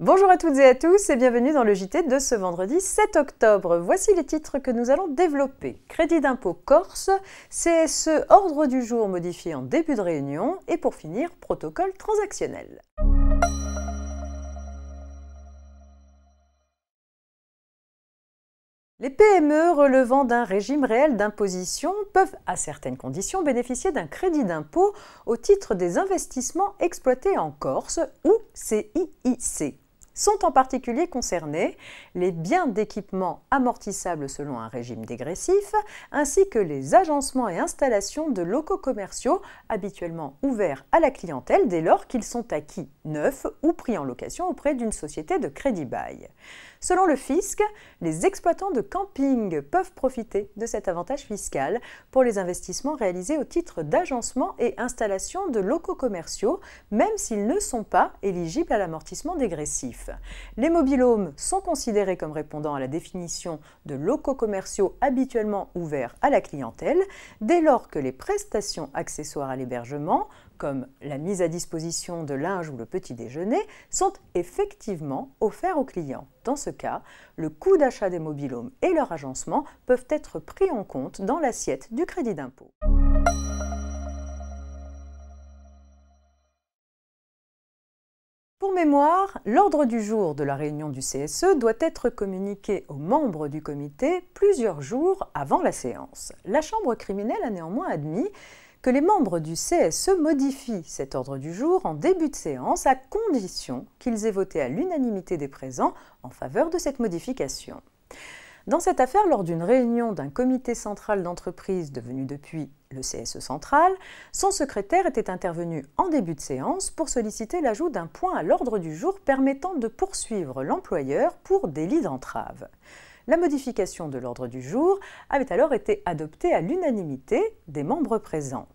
Bonjour à toutes et à tous et bienvenue dans le JT de ce vendredi 7 octobre. Voici les titres que nous allons développer. Crédit d'impôt Corse, CSE ordre du jour modifié en début de réunion et pour finir, protocole transactionnel. Les PME relevant d'un régime réel d'imposition peuvent, à certaines conditions, bénéficier d'un crédit d'impôt au titre des investissements exploités en Corse ou CIIC. Sont en particulier concernés les biens d'équipement amortissables selon un régime dégressif, ainsi que les agencements et installations de locaux commerciaux habituellement ouverts à la clientèle dès lors qu'ils sont acquis neufs ou pris en location auprès d'une société de crédit-bail. Selon le fisc, les exploitants de camping peuvent profiter de cet avantage fiscal pour les investissements réalisés au titre d'agencement et installation de locaux commerciaux, même s'ils ne sont pas éligibles à l'amortissement dégressif. Les mobil-homes sont considérés comme répondant à la définition de locaux commerciaux habituellement ouverts à la clientèle, dès lors que les prestations accessoires à l'hébergement, comme la mise à disposition de linge ou le petit déjeuner, sont effectivement offerts aux clients. Dans ce cas, le coût d'achat des mobil-homes et leur agencement peuvent être pris en compte dans l'assiette du crédit d'impôt. Pour mémoire, l'ordre du jour de la réunion du CSE doit être communiqué aux membres du comité plusieurs jours avant la séance. La Chambre criminelle a néanmoins admis que les membres du CSE modifient cet ordre du jour en début de séance à condition qu'ils aient voté à l'unanimité des présents en faveur de cette modification. Dans cette affaire, lors d'une réunion d'un comité central d'entreprise devenu depuis le CSE central, son secrétaire était intervenu en début de séance pour solliciter l'ajout d'un point à l'ordre du jour permettant de poursuivre l'employeur pour délit d'entrave. La modification de l'ordre du jour avait alors été adoptée à l'unanimité des membres présents.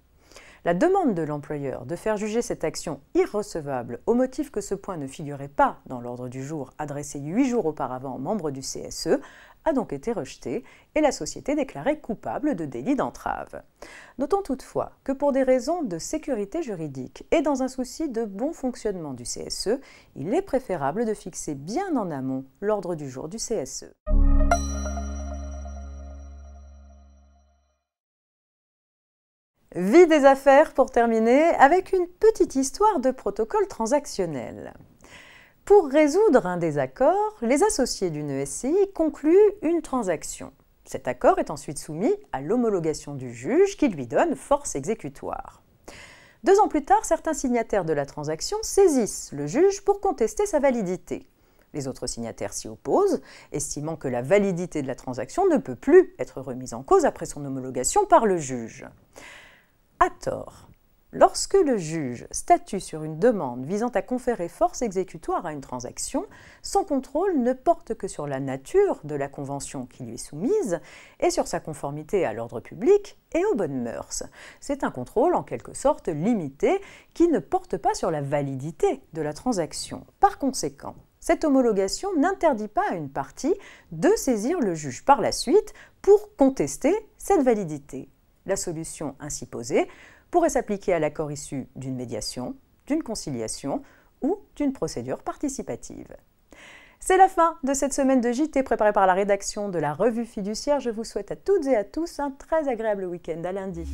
La demande de l'employeur de faire juger cette action irrecevable au motif que ce point ne figurait pas dans l'ordre du jour adressé 8 jours auparavant aux membres du CSE a donc été rejetée et la société déclarée coupable de délit d'entrave. Notons toutefois que pour des raisons de sécurité juridique et dans un souci de bon fonctionnement du CSE, il est préférable de fixer bien en amont l'ordre du jour du CSE. Vie des affaires pour terminer avec une petite histoire de protocole transactionnel. Pour résoudre un désaccord, les associés d'une ESCI concluent une transaction. Cet accord est ensuite soumis à l'homologation du juge qui lui donne force exécutoire. 2 ans plus tard, certains signataires de la transaction saisissent le juge pour contester sa validité. Les autres signataires s'y opposent, estimant que la validité de la transaction ne peut plus être remise en cause après son homologation par le juge. À tort. Lorsque le juge statue sur une demande visant à conférer force exécutoire à une transaction, son contrôle ne porte que sur la nature de la convention qui lui est soumise et sur sa conformité à l'ordre public et aux bonnes mœurs. C'est un contrôle en quelque sorte limité qui ne porte pas sur la validité de la transaction. Par conséquent, cette homologation n'interdit pas à une partie de saisir le juge par la suite pour contester cette validité. La solution ainsi posée pourrait s'appliquer à l'accord issu d'une médiation, d'une conciliation ou d'une procédure participative. C'est la fin de cette semaine de JT préparée par la rédaction de la Revue Fiduciaire. Je vous souhaite à toutes et à tous un très agréable week-end. À lundi.